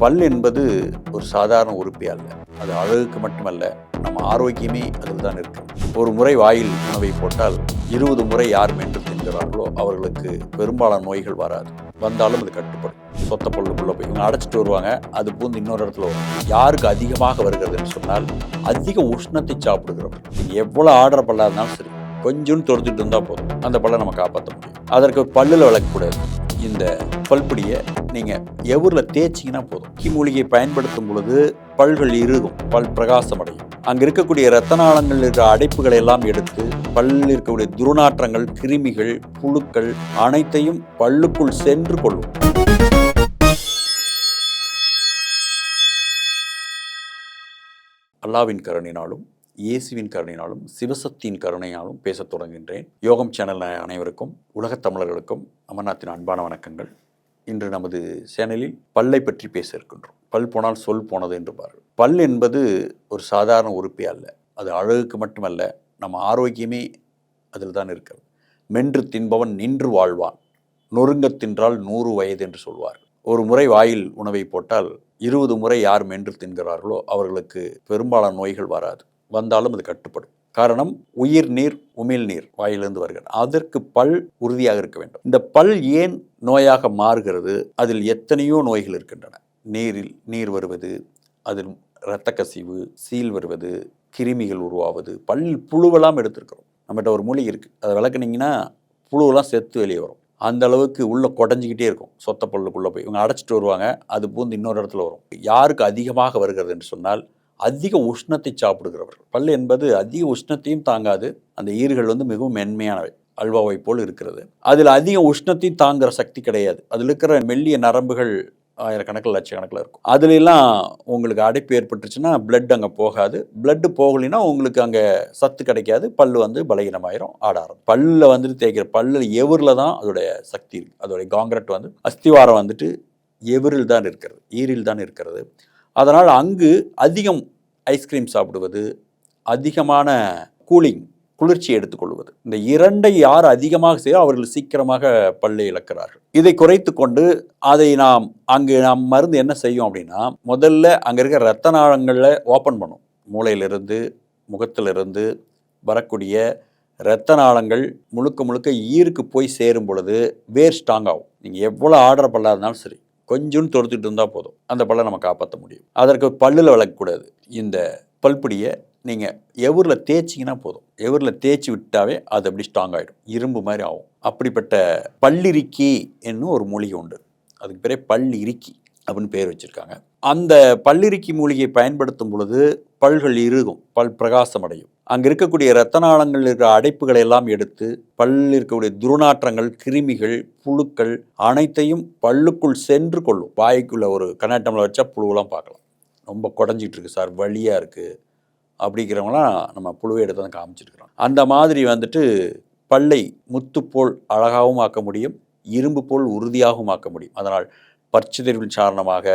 பல் என்பது ஒரு சாதாரண உறுப்பே அல்ல. அது அழகுக்கு மட்டுமல்ல, நம்ம ஆரோக்கியமே அதில் தான் இருக்கு. ஒரு முறை வாயில் உணவை போட்டால் 20 முறை யார் மென்று தின்கிறார்களோ அவர்களுக்கு பெரும்பாலான நோய்கள் வராது. வந்தாலும் அது கட்டுப்படும். சொத்த பல்லுக்குள்ள போய் இவங்க அடைச்சிட்டு வருவாங்க, அது பூந்து இன்னொரு இடத்துல வரும். யாருக்கு அதிகமாக வருகிறதுன்னு சொன்னால் அதிக உஷ்ணத்தை சாப்பிடுகிறவர்கள். எவ்வளோ ஆர்டர் பல்லா இருந்தாலும் சரி, கொஞ்சம் தொடுத்துட்டு இருந்தால் போதும், அந்த பல்லை நம்ம காப்பாற்ற முடியும். அதற்கு பல்லில் விளக்கக்கூடாது. இந்த பல்பொடியை நீங்கள் எவரில் தேய்ச்சிங்கன்னா போதும். மூலிகையை பயன்படுத்தும் பொழுது பல்கள் இறுகும், பல் பிரகாசம் அடையும். அங்கே இருக்கக்கூடிய இரத்த நாளங்கள் இருக்கிற அடைப்புகளை எல்லாம் எடுத்து பல்லில் இருக்கக்கூடிய துர்நாற்றங்கள், கிருமிகள், புழுக்கள் அனைத்தையும் பல்லுக்குள் சென்று கொள்ளும். அல்லாவின் கருணையினாலும் இயேசுவின் கருணையினாலும் சிவசக்தியின் கருணையினாலும் பேசத் தொடங்குகின்றேன். யோகம் சேனல் அனைவருக்கும், உலகத் தமிழர்களுக்கும் அமர்நாத்தின் அன்பான வணக்கங்கள். இன்று நமது சேனலில் பல்லை பற்றி பேச இருக்கின்றோம். பல் போனால் சொல் போனது என்று பாருங்கள். பல் என்பது ஒரு சாதாரண உறுப்பே அல்ல. அது அழகுக்கு மட்டுமல்ல, நம்ம ஆரோக்கியமே அதில் தான் இருக்கிறது. மென்று தின்பவன் நின்று வாழ்வான், நொறுங்க தின்றால் 100 வயது என்று சொல்வார். ஒரு முறை வாயில் உணவை போட்டால் 20 முறை யார் மென்று தின்கிறார்களோ அவர்களுக்கு பெரும்பாலான நோய்கள் வராது. வந்தாலும் அது கட்டுப்படும். காரணம், உயிர் நீர், உமிழ் நீர் வாயிலிருந்து வருகிறது. அதற்கு பல் உறுதியாக இருக்க வேண்டும். இந்த பல் ஏன் நோயாக மாறுகிறது? அதில் எத்தனையோ நோய்கள் இருக்கின்றன. நீரில் நீர் வருவது, அதில் இரத்த கசிவு, சீல் வருவது, கிருமிகள் உருவாவது, பல்லில் புழுவெல்லாம் எடுத்திருக்கிறோம். நம்மகிட்ட ஒரு மூலிகை இருக்குது, அதை விளக்குனீங்கன்னா புழுவெல்லாம் செத்து வெளியே வரும். அந்த அளவுக்கு உள்ளே குடஞ்சிக்கிட்டே இருக்கும். சொத்த பல்லுக்குள்ளே போய் இவங்க அடைச்சிட்டு வருவாங்க, அது பூந்து இன்னொரு இடத்துல வரும். யாருக்கு அதிகமாக வருகிறது என்று சொன்னால் அதிக உஷ்ணத்தை சாப்பிடுகிறவர்கள். பல் என்பது அதிக உஷ்ணத்தையும் தாங்காது. அந்த ஈறுகள் மிகவும் மென்மையானவை, அல்வாவை போல் இருக்கிறது. அதில் அதிக உஷ்ணத்தையும் தாங்குகிற சக்தி கிடையாது. அதில் இருக்கிற மெல்லிய நரம்புகள் ஆயிரக்கணக்கில் லட்சக்கணக்கில் இருக்கும். அதுலெல்லாம் உங்களுக்கு அடைப்பு ஏற்பட்டுச்சுன்னா பிளட் அங்கே போகாது. பிளட்டு போகலைன்னா உங்களுக்கு அங்கே சத்து கிடைக்காது. பல் பலகீனமாயிரும், ஆடாரம். பல்லில் தேய்க்கிற பல்லில் எவரில் தான் அதோடைய சக்தி இருக்குது. அதோடைய காங்கிரட் அஸ்திவாரம் எவரில் தான் இருக்கிறது, ஈரில் தான் இருக்கிறது. அதனால் அங்கு அதிகம் ஐஸ்கிரீம் சாப்பிடுவது, அதிகமான குளிர்ச்சி எடுத்துக்கொள்வது, இந்த இரண்டை யார் அதிகமாக செய்ய அவர்கள் சீக்கிரமாக பல்லை இழக்கிறார்கள். இதை குறைத்து கொண்டு அதை நாம் மருந்து என்ன செய்யும் அப்படின்னா, முதல்ல அங்கே இருக்கிற இரத்த நாளங்களில் ஓப்பன் பண்ணும். மூளையிலிருந்து முகத்திலிருந்து வரக்கூடிய இரத்த நாளங்கள் முழுக்க முழுக்க ஈருக்கு போய் சேரும் பொழுது வேர் ஸ்ட்ராங் ஆகும். நீங்கள் எவ்வளோ ஆர்டர் பல்லா இருந்தாலும் சரி, கொஞ்சம் தொடுத்துட்டு இருந்தால் போதும், அந்த பல்லை நம்ம காப்பாற்ற முடியும். அதற்கு பல்லில் விளக்கக்கூடாது. இந்த பல்பொடியை நீங்கள் எவரில் தேய்ச்சிங்கன்னா போதும். எவரில் தேய்ச்சி விட்டாவே அது அப்படி ஸ்ட்ராங் ஆகிடும், இரும்பு மாதிரி ஆகும். அப்படிப்பட்ட பல்லிருக்கி என்னும் ஒரு மூலிகை உண்டு. அதுக்கு பேரே பல்லிருக்கி அப்படின்னு பேர் வச்சுருக்காங்க. அந்த பல்லிருக்கி மூலிகையை பயன்படுத்தும் பொழுது பல்கள் இறுகும், பல் பிரகாசம் அடையும். அங்கே இருக்கக்கூடிய இரத்த நாளங்கள் இருக்கிற அடைப்புகளை எல்லாம் எடுத்து பல்லில் இருக்கக்கூடிய துர்நாற்றங்கள், கிருமிகள், புழுக்கள் அனைத்தையும் பல்லுக்குள் சென்று கொள்ளும். வாய்க்குள்ள ஒரு கண்ணாட்டமில் வச்சா புழுவெல்லாம் பார்க்கலாம். ரொம்ப குடஞ்சிட்டு இருக்கு சார், வலியாக இருக்குது அப்படிங்கிறவங்களாம் நம்ம புழுவை எடுத்து தான் காமிச்சிருக்கிறோம். அந்த மாதிரி பல்லை முத்து போல் அழகாகவும் ஆக்க முடியும், இரும்பு போல் உறுதியாகவும் ஆக்க முடியும். அதனால் பற்சிதைவின் காரணமாக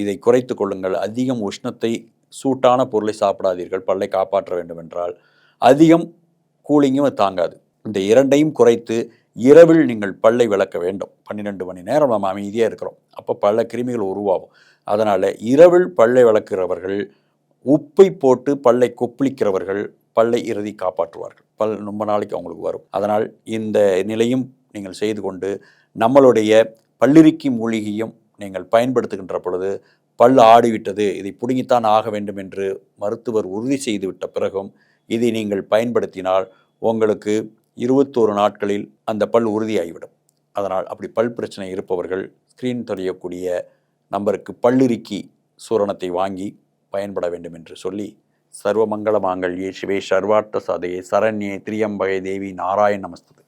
இதை குறைத்து கொள்ளுங்கள். அதிகம் உஷ்ணத்தை, சூட்டான பொருளை சாப்பிடாதீர்கள். பல்லை காப்பாற்ற வேண்டும் என்றால் அதிகம் கூலிங்கும் தாங்காது. இந்த இரண்டையும் குறைத்து இரவில் நீங்கள் பல்லை விளக்க வேண்டும். 12 மணி நேரம் நம்ம அமைதியாக இருக்கிறோம், அப்போ பல கிருமிகள் உருவாகும். அதனால் இரவில் பல்லை விளக்குகிறவர்கள், உப்பை போட்டு பல்லை கொப்பளிக்கிறவர்கள் பல்லை இறுதி காப்பாற்றுவார்கள். பல் ரொம்ப நாளைக்கு அவங்களுக்கு வரும். அதனால் இந்த நிலையும் நீங்கள் செய்து கொண்டு நம்மளுடைய பல்லிருக்கி மூலிகையும் நீங்கள் பயன்படுத்துகின்ற பொழுது பல் ஆடிவிட்டது, இதை பிடுங்கித்தான் ஆக வேண்டும் என்று மருத்துவர் உறுதி செய்துவிட்ட பிறகும் இதை நீங்கள் பயன்படுத்தினால் உங்களுக்கு 21 நாட்களில் அந்த பல் உறுதியாகிவிடும். அதனால் அப்படி பல் பிரச்சனை இருப்பவர்கள் ஸ்க்ரீன் தெரியக்கூடிய நம்பருக்கு பல்லிருக்கி சூரணத்தை வாங்கி பயன்பட வேண்டும் என்று சொல்லி, சர்வமங்கள மாங்கல்யே சிவே சர்வார்த்த சாதகே சரண்யே திரியம்பகே தேவி நாராயண நமஸ்துதே.